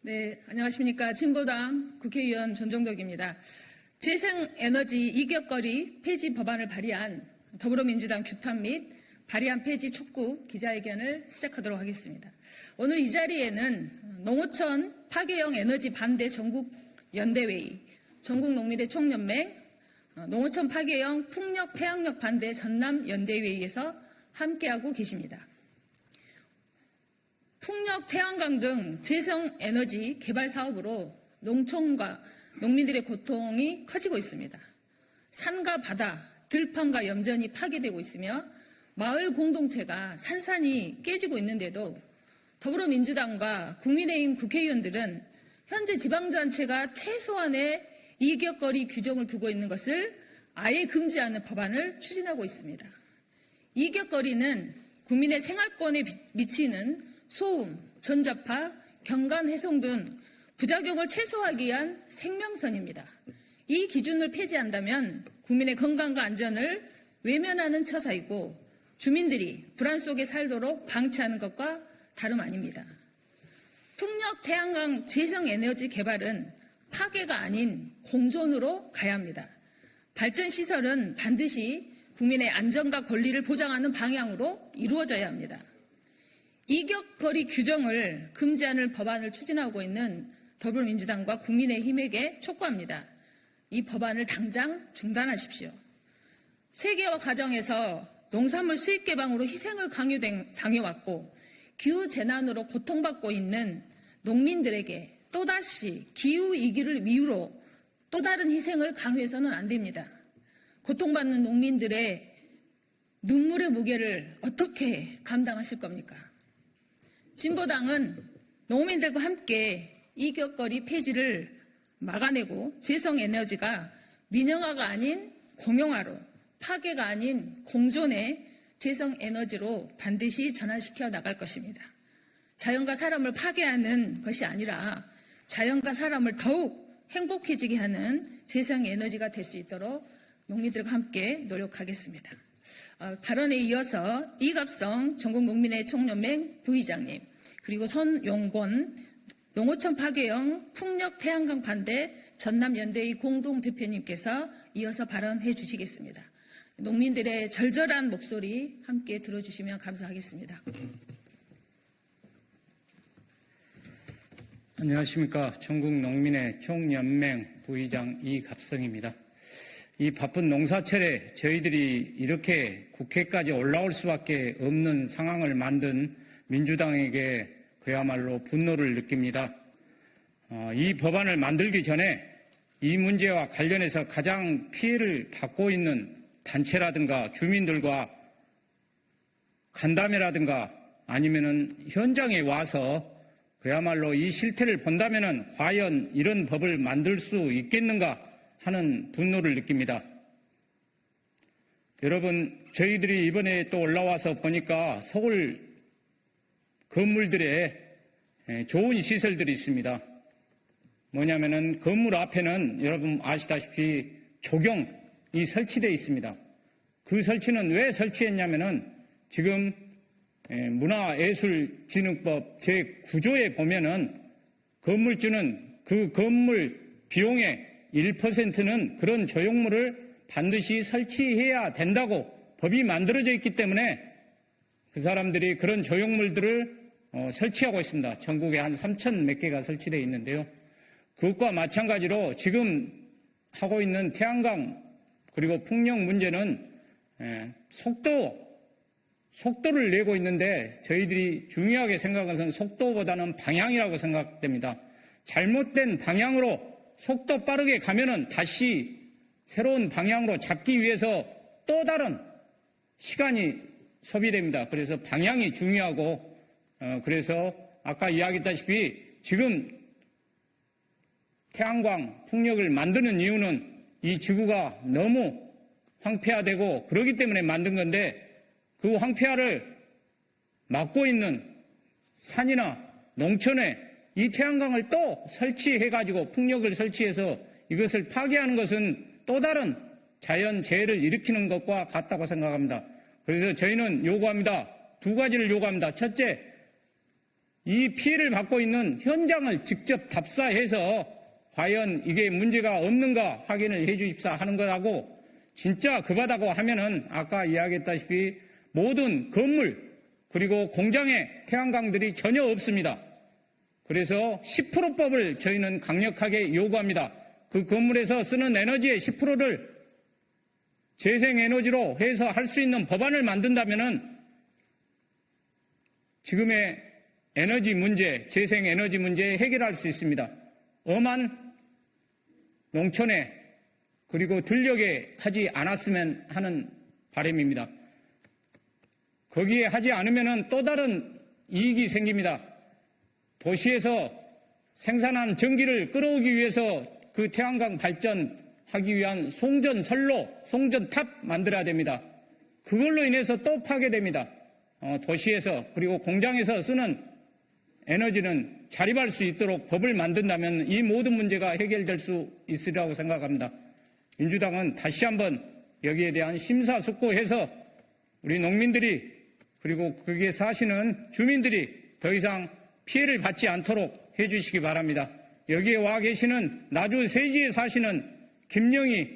네, 안녕하십니까. 진보당 국회의원 전종덕입니다. 재생에너지 이격거리 폐지 법안을 발의한 더불어민주당 규탄 및 발의안 폐지 촉구 기자회견을 시작하도록 하겠습니다. 오늘 이 자리에는 농어촌 파괴형 에너지 반대 전국연대회의, 전국농민의 총연맹, 농어촌 파괴형 풍력 태양력 반대 전남연대회의에서 함께하고 계십니다. 풍력, 태양광 등 재생에너지 개발 사업으로 농촌과 농민들의 고통이 커지고 있습니다. 산과 바다, 들판과 염전이 파괴되고 있으며 마을 공동체가 산산이 깨지고 있는데도 더불어민주당과 국민의힘 국회의원들은 현재 지방자치가 최소한의 이격거리 규정을 두고 있는 것을 아예 금지하는 법안을 추진하고 있습니다. 이격거리는 국민의 생활권에 미치는 소음, 전자파, 경관훼손 등 부작용을 최소화하기 위한 생명선입니다. 이 기준을 폐지한다면 국민의 건강과 안전을 외면하는 처사이고 주민들이 불안 속에 살도록 방치하는 것과 다름 아닙니다. 풍력, 태양광, 재생에너지 개발은 파괴가 아닌 공존으로 가야 합니다. 발전시설은 반드시 국민의 안전과 권리를 보장하는 방향으로 이루어져야 합니다. 이격거리 규정을 금지하는 법안을 추진하고 있는 더불어민주당과 국민의힘에게 촉구합니다. 이 법안을 당장 중단하십시오. 세계화 과정에서 농산물 수입 개방으로 희생을 당해왔고 기후재난으로 고통받고 있는 농민들에게 또다시 기후위기를 이유로 또 다른 희생을 강요해서는 안 됩니다. 고통받는 농민들의 눈물의 무게를 어떻게 감당하실 겁니까? 진보당은 농민들과 함께 이격거리 폐지를 막아내고 재생에너지가 민영화가 아닌 공영화로, 파괴가 아닌 공존의 재생에너지로 반드시 전환시켜 나갈 것입니다. 자연과 사람을 파괴하는 것이 아니라 자연과 사람을 더욱 행복해지게 하는 재생에너지가 될 수 있도록 농민들과 함께 노력하겠습니다. 발언에 이어서 이갑성 전국농민의 총연맹 부의장님, 그리고 손용권 농어촌 파괴형 풍력 태양광 반대 전남연대의 공동대표님께서 이어서 발언해 주시겠습니다. 농민들의 절절한 목소리 함께 들어주시면 감사하겠습니다. 안녕하십니까. 전국농민의 총연맹 부의장 이갑성입니다. 이 바쁜 농사철에 저희들이 이렇게 국회까지 올라올 수밖에 없는 상황을 만든 민주당에게 그야말로 분노를 느낍니다. 이 법안을 만들기 전에 이 문제와 관련해서 가장 피해를 받고 있는 단체라든가 주민들과 간담회라든가 아니면은 현장에 와서 그야말로 이 실태를 본다면은 과연 이런 법을 만들 수 있겠는가 하는 분노를 느낍니다. 여러분, 저희들이 이번에 또 올라와서 보니까 서울 건물들에 좋은 시설들이 있습니다. 뭐냐면은 건물 앞에는 여러분 아시다시피 조경이 설치되어 있습니다. 그 설치는 왜 설치했냐면은 지금 문화예술진흥법 제9조에 보면은 건물주는 그 건물 비용의 1%는 그런 조형물을 반드시 설치해야 된다고 법이 만들어져 있기 때문에 그 사람들이 그런 조형물들을 설치하고 있습니다. 전국에 한 3,000 몇 개가 설치되어 있는데요. 그것과 마찬가지로 지금 하고 있는 태양광 그리고 풍력 문제는 속도를 내고 있는데 저희들이 중요하게 생각하는 것은 속도보다는 방향이라고 생각됩니다. 잘못된 방향으로 속도 빠르게 가면은 다시 새로운 방향으로 잡기 위해서 또 다른 시간이 소비됩니다. 그래서 방향이 중요하고 그래서 아까 이야기했다시피 지금 태양광, 풍력을 만드는 이유는 이 지구가 너무 황폐화되고 그러기 때문에 만든 건데 그 황폐화를 막고 있는 산이나 농촌에 이 태양광을 또 설치해가지고 풍력을 설치해서 이것을 파괴하는 것은 또 다른 자연재해를 일으키는 것과 같다고 생각합니다. 그래서 저희는 요구합니다. 두 가지를 요구합니다. 첫째, 이 피해를 받고 있는 현장을 직접 답사해서 과연 이게 문제가 없는가 확인을 해 주십사 하는 것하고 진짜 급하다고 하면은 아까 이야기했다시피 모든 건물 그리고 공장에 태양광들이 전혀 없습니다. 그래서 10%법을 저희는 강력하게 요구합니다. 그 건물에서 쓰는 에너지의 10%를 재생에너지로 해서 할 수 있는 법안을 만든다면은 지금의 에너지 문제, 재생에너지 문제 해결할 수 있습니다. 엄한 농촌에 그리고 들녘에 하지 않았으면 하는 바람입니다. 거기에 하지 않으면 또 다른 이익이 생깁니다. 도시에서 생산한 전기를 끌어오기 위해서 그 태양광 발전하기 위한 송전선로, 송전탑 만들어야 됩니다. 그걸로 인해서 또 파괴됩니다. 도시에서 그리고 공장에서 쓰는 에너지는 자립할 수 있도록 법을 만든다면 이 모든 문제가 해결될 수 있으리라고 생각합니다. 민주당은 다시 한번 여기에 대한 심사숙고해서 우리 농민들이 그리고 거기에 사시는 주민들이 더 이상 피해를 받지 않도록 해주시기 바랍니다. 여기에 와 계시는 나주 세지에 사시는 김영희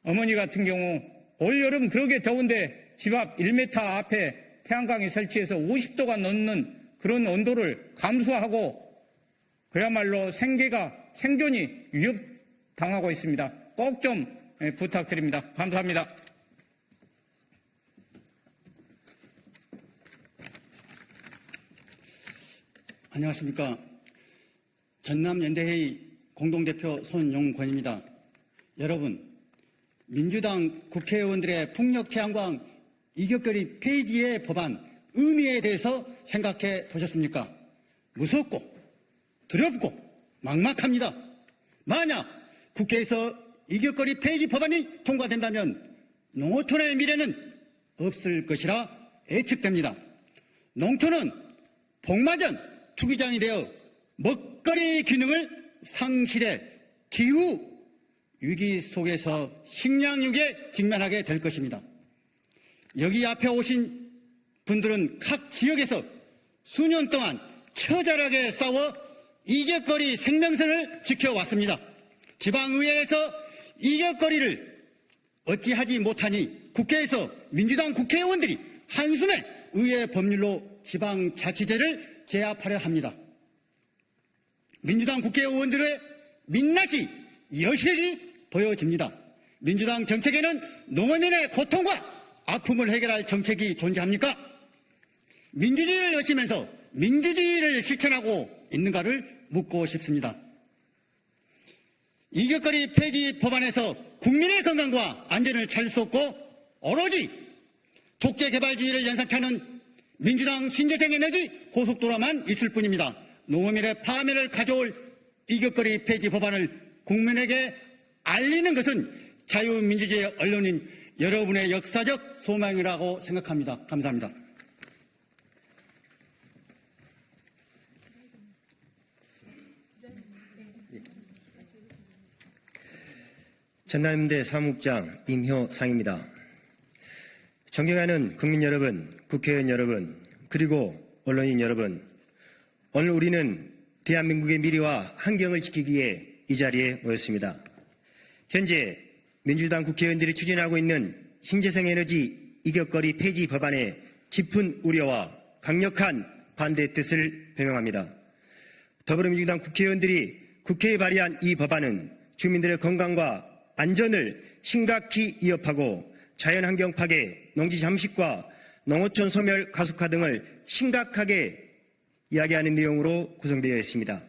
어머니 같은 경우 올여름 그렇게 더운데 집 앞 1m 앞에 태양광이 설치해서 50도가 넘는 그런 온도를 감수하고 그야말로 생존이 위협당하고 있습니다. 꼭 좀 부탁드립니다. 감사합니다. 안녕하십니까. 전남연대회의 공동대표 손용권입니다. 여러분, 민주당 국회의원들의 풍력 태양광 이격거리 폐지의 법안 의미에 대해서 생각해 보셨습니까? 무섭고 두렵고 막막합니다. 만약 국회에서 이격거리 폐지 법안이 통과된다면 농어촌의 미래는 없을 것이라 예측됩니다. 농촌은 복마전 투기장이 되어 먹거리 기능을 상실해 기후 위기 속에서 식량위기에 직면하게 될 것입니다. 여기 앞에 오신 분들은 각 지역에서 수년 동안 처절하게 싸워 이격거리 생명선을 지켜왔습니다. 지방의회에서 이격거리를 어찌하지 못하니 국회에서 민주당 국회의원들이 한숨에 의회 법률로 지방자치제를 제압하려 합니다. 민주당 국회의원들의 민낯이 여실히 보여집니다. 민주당 정책에는 농어민의 고통과 아픔을 해결할 정책이 존재합니까? 민주주의를 외치면서 민주주의를 실천하고 있는가를 묻고 싶습니다. 이격거리 폐지 법안에서 국민의 건강과 안전을 찾을 수 없고 오로지 독재 개발주의를 연상케 하는 민주당 신재생에너지 고속도로만 있을 뿐입니다. 농어민의 파멸을 가져올 이격거리 폐지 법안을 국민에게 알리는 것은 자유민주주의 언론인 여러분의 역사적 소망이라고 생각합니다. 감사합니다. 전남대 사무국장 임효상입니다. 존경하는 국민 여러분, 국회의원 여러분, 그리고 언론인 여러분, 오늘 우리는 대한민국의 미래와 환경을 지키기 위해 이 자리에 모였습니다. 현재 민주당 국회의원들이 추진하고 있는 신재생에너지 이격거리 폐지 법안에 깊은 우려와 강력한 반대의 뜻을 표명합니다. 더불어민주당 국회의원들이 국회에 발의한 이 법안은 주민들의 건강과 안전을 심각히 위협하고 자연환경 파괴, 농지 잠식과 농어촌 소멸 가속화 등을 심각하게 이야기하는 내용으로 구성되어 있습니다.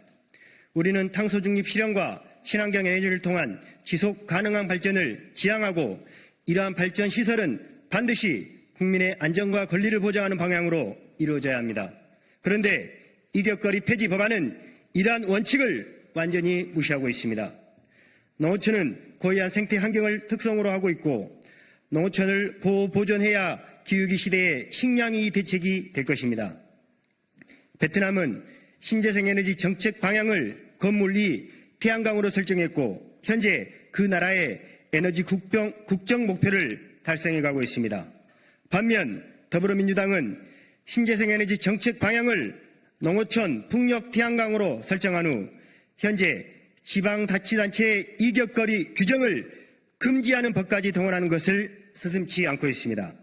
우리는 탄소 중립 실현과 친환경 에너지를 통한 지속 가능한 발전을 지향하고 이러한 발전 시설은 반드시 국민의 안전과 권리를 보장하는 방향으로 이루어져야 합니다. 그런데 이격거리 폐지 법안은 이러한 원칙을 완전히 무시하고 있습니다. 농어촌은 고유한 생태 환경을 특성으로 하고 있고 농어촌을 보호 보존해야 기후위기 시대의 식량위 대책이 될 것입니다. 베트남은 신재생에너지 정책 방향을 건물 위 태양광으로 설정했고 현재 그 나라의 에너지 국정 목표를 달성해 가고 있습니다. 반면 더불어민주당은 신재생에너지 정책 방향을 농어촌 풍력 태양광으로 설정한 후 현재 지방자치단체의 이격거리 규정을 금지하는 법까지 동원하는 것을 서슴지 않고 있습니다.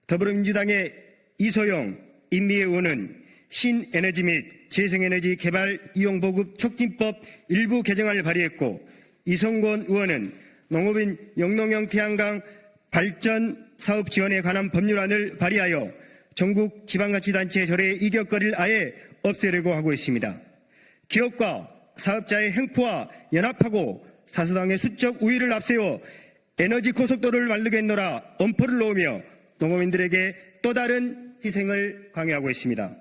더불어민주당의 이소영, 임미애 의원은 신에너지 및 재생에너지 개발 이용보급 촉진법 일부 개정안을 발의했고, 이성권 의원은 농업인 영농형 태양광 발전 사업 지원에 관한 법률안을 발의하여 전국 지방자치단체 조례의 이격거리를 아예 없애려고 하고 있습니다. 기업과 사업자의 행포와 연합하고 사수당의 수적 우위를 앞세워 에너지 고속도로를 만들겠노라 엄포를 놓으며 농업인들에게 또 다른 희생을 강요하고 있습니다.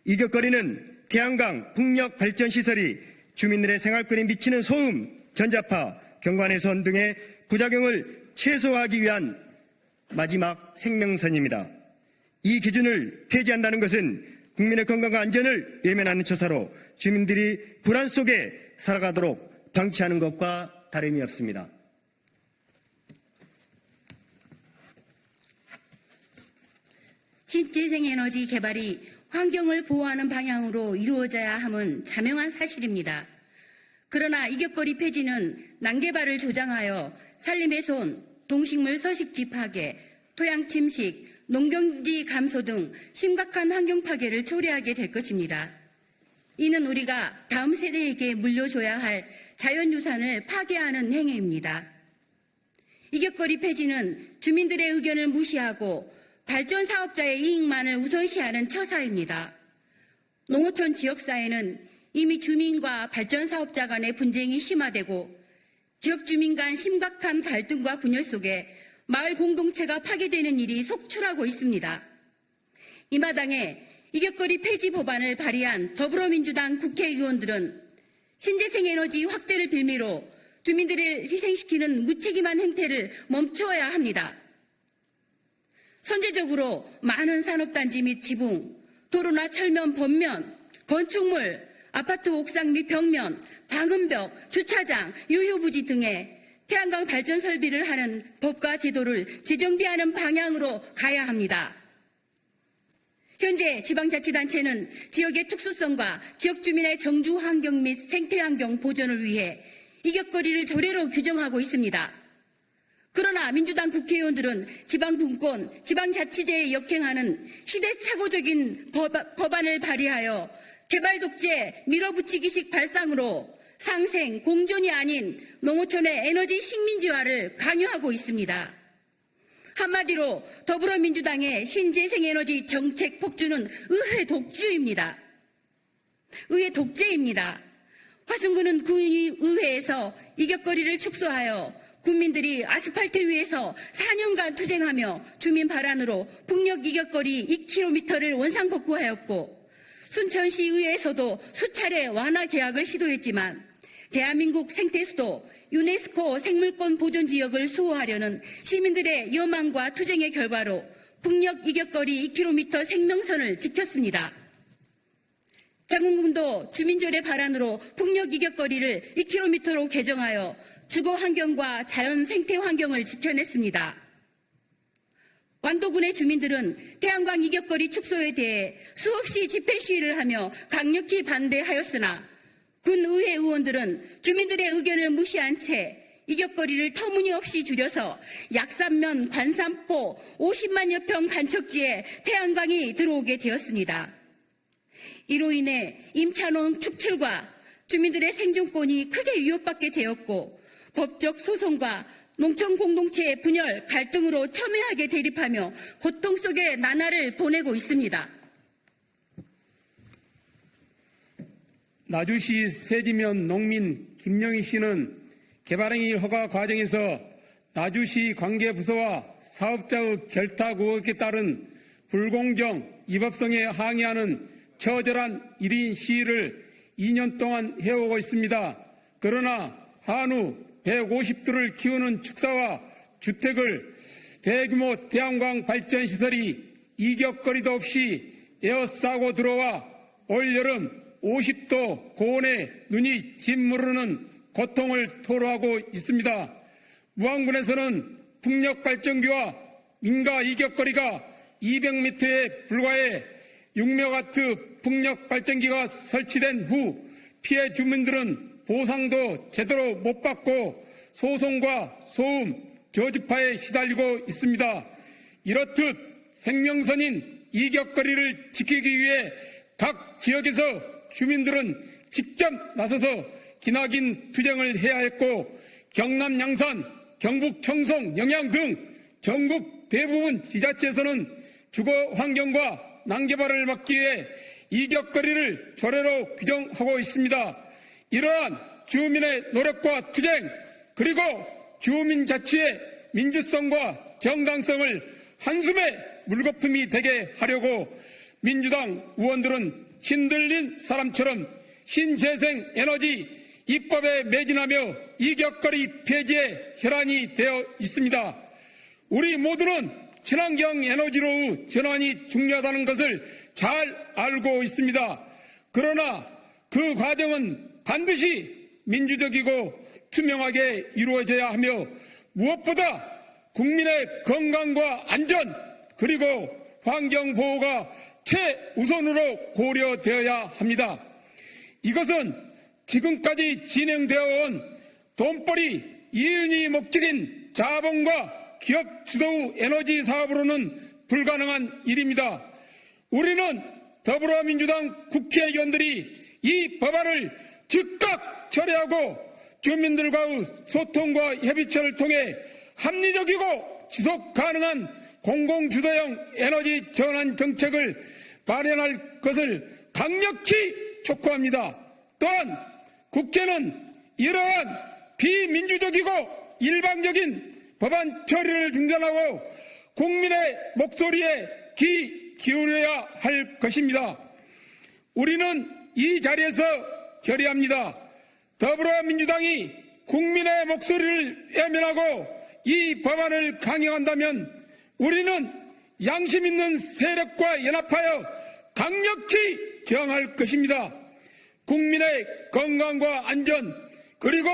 이격거리는 태양광, 풍력 발전 시설이 주민들의 생활권에 미치는 소음, 전자파, 경관훼손 등의 부작용을 최소화하기 위한 마지막 생명선입니다. 이 기준을 폐지한다는 것은 국민의 건강과 안전을 외면하는 처사로 주민들이 불안 속에 살아가도록 방치하는 것과 다름이 없습니다. 신재생에너지 개발이 환경을 보호하는 방향으로 이루어져야 함은 자명한 사실입니다. 그러나 이격거리 폐지는 난개발을 조장하여 산림훼손, 동식물 서식지 파괴, 토양 침식, 농경지 감소 등 심각한 환경 파괴를 초래하게 될 것입니다. 이는 우리가 다음 세대에게 물려줘야 할 자연유산을 파괴하는 행위입니다. 이격거리 폐지는 주민들의 의견을 무시하고 발전 사업자의 이익만을 우선시하는 처사입니다. 농어촌 지역사회는 이미 주민과 발전 사업자 간의 분쟁이 심화되고 지역 주민 간 심각한 갈등과 분열 속에 마을 공동체가 파괴되는 일이 속출하고 있습니다. 이 마당에 이격거리 폐지 법안을 발의한 더불어민주당 국회의원들은 신재생에너지 확대를 빌미로 주민들을 희생시키는 무책임한 행태를 멈추어야 합니다. 선제적으로 많은 산업단지 및 지붕, 도로나 철면, 번면, 건축물, 아파트 옥상 및 벽면, 방음벽, 주차장, 유휴부지 등의 태양광 발전 설비를 하는 법과 제도를 재정비하는 방향으로 가야 합니다. 현재 지방자치단체는 지역의 특수성과 지역 주민의 정주 환경 및 생태 환경 보존을 위해 이격거리를 조례로 규정하고 있습니다. 그러나 민주당 국회의원들은 지방분권, 지방자치제에 역행하는 시대착오적인 법안을 발의하여 개발 독재, 밀어붙이기식 발상으로 상생, 공존이 아닌 농어촌의 에너지 식민지화를 강요하고 있습니다. 한마디로 더불어민주당의 신재생에너지 정책 폭주는 의회 독주입니다. 의회 독재입니다. 화순군은 구의회에서 이격거리를 축소하여 국민들이 아스팔트 위에서 4년간 투쟁하며 주민 발안으로 풍력 이격거리 2km를 원상복구하였고, 순천시의회에서도 수차례 완화 계약을 시도했지만 대한민국 생태수도 유네스코 생물권 보존지역을 수호하려는 시민들의 여망과 투쟁의 결과로 풍력 이격거리 2km 생명선을 지켰습니다. 장흥군도 주민들의 발안으로 풍력 이격거리를 2km로 개정하여 주거 환경과 자연 생태 환경을 지켜냈습니다. 완도군의 주민들은 태양광 이격거리 축소에 대해 수없이 집회 시위를 하며 강력히 반대하였으나 군의회 의원들은 주민들의 의견을 무시한 채 이격거리를 터무니없이 줄여서 약산면 관산포 50만여 평 간척지에 태양광이 들어오게 되었습니다. 이로 인해 임차농 축출과 주민들의 생존권이 크게 위협받게 되었고, 법적 소송과 농촌 공동체의 분열, 갈등으로 첨예하게 대립하며 고통 속에 나날을 보내고 있습니다. 나주시 세지면 농민 김영희 씨는 개발행위 허가 과정에서 나주시 관계부서와 사업자의 결탁 의혹에 따른 불공정, 위법성에 항의하는 처절한 1인 시위를 2년 동안 해오고 있습니다. 그러나 한우 150두를 키우는 축사와 주택을 대규모 태양광 발전 시설이 이격거리도 없이 에워싸고 들어와 올여름 50도 고온에 눈이 짓무르는 고통을 토로하고 있습니다. 무안군에서는 풍력 발전기와 민가 이격거리가 200m에 불과해 육메가와트 풍력 발전기가 설치된 후 피해 주민들은 보상도 제대로 못 받고 소송과 소음, 저주파에 시달리고 있습니다. 이렇듯 생명선인 이격거리를 지키기 위해 각 지역에서 주민들은 직접 나서서 기나긴 투쟁을 해야 했고 경남 양산, 경북 청송, 영양 등 전국 대부분 지자체에서는 주거 환경과 난개발을 막기 위해 이격거리를 조례로 규정하고 있습니다. 이러한 주민의 노력과 투쟁 그리고 주민자치의 민주성과 정당성을 한숨의 물거품이 되게 하려고 민주당 의원들은 신들린 사람처럼 신재생 에너지 입법에 매진하며 이격거리 폐지에 혈안이 되어 있습니다. 우리 모두는 친환경 에너지로의 전환이 중요하다는 것을 잘 알고 있습니다. 그러나 그 과정은 반드시 민주적이고 투명하게 이루어져야 하며 무엇보다 국민의 건강과 안전 그리고 환경 보호가 최우선으로 고려되어야 합니다. 이것은 지금까지 진행되어 온 돈벌이 이윤이 목적인 자본과 기업 주도의 에너지 사업으로는 불가능한 일입니다. 우리는 더불어민주당 국회의원들이 이 법안을 즉각 처리하고 주민들과의 소통과 협의체를 통해 합리적이고 지속 가능한 공공주도형 에너지 전환 정책을 마련할 것을 강력히 촉구합니다. 또한 국회는 이러한 비민주적이고 일방적인 법안 처리를 중단하고 국민의 목소리에 귀 기울여야 할 것입니다. 우리는 이 자리에서 결의합니다. 더불어민주당이 국민의 목소리를 외면하고 이 법안을 강행한다면 우리는 양심 있는 세력과 연합하여 강력히 저항할 것입니다. 국민의 건강과 안전 그리고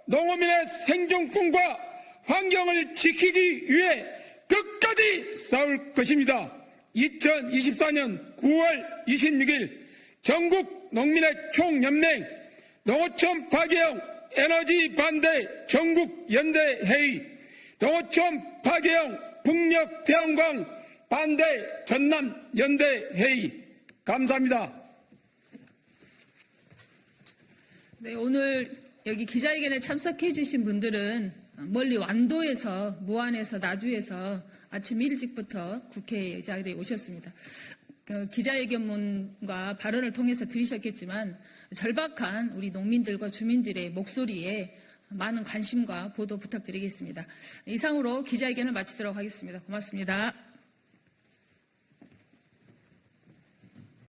농어민의 생존권과 환경을 지키기 위해 끝까지 싸울 것입니다. 2024년 9월 26일 전국 농민의 총연맹 농어촌 파괴형 에너지 반대 전국 연대 회의 농어촌 파괴형 풍력 태양광 반대 전남 연대 회의 감사합니다. 네, 오늘 여기 기자회견에 참석해 주신 분들은 멀리 완도에서, 무안에서, 나주에서 아침 일찍부터 국회 자리에 오셨습니다. 기자회견문과 발언을 통해서 들으셨겠지만 절박한 우리 농민들과 주민들의 목소리에 많은 관심과 보도 부탁드리겠습니다. 이상으로 기자회견을 마치도록 하겠습니다. 고맙습니다.